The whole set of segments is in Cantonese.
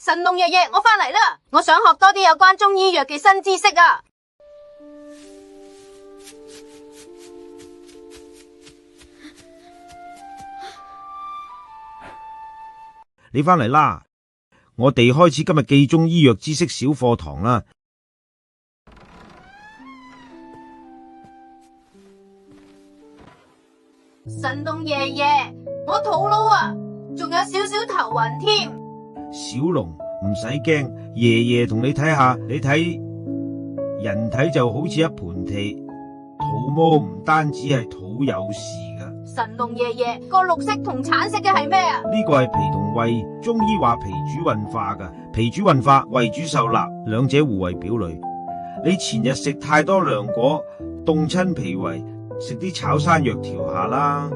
神農爺爺，我返嚟啦！我想學多啲有關中醫藥嘅新知識啊！你返嚟啦，我哋開始今日記中醫藥知識小課堂啦。神農爺爺，我肚餓啊，仲有少少頭暈添。小龍唔使驚，爺爺同你睇下，你睇人體就好似一盤棋，肚屙唔單止係肚有事噶。神農爺爺，個綠色同橙色嘅係咩啊？呢個係脾同胃，中醫話脾主運化噶，脾主運化，胃主受納，兩者互為表裏。你前日食太多涼果，凍親脾胃，食啲炒山藥調下啦。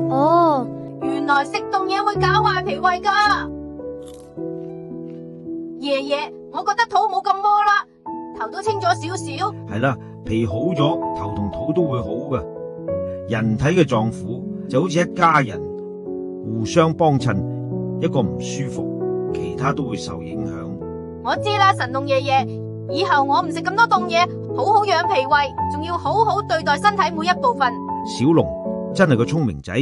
哦，原來食凍嘢會搞壞脾胃噶。爺爺，我覺得肚冇咁屙啦，頭都清咗少少。係啦，脾好咗，頭同肚都會好噶。人體嘅臟腑就好似一家人，互相幫襯，一個唔舒服，其他都會受影響。我知啦，神農爺爺，以後我唔食咁多凍嘢，好好養脾胃，仲要好好對待身體每一部分。小龍真係個聰明仔。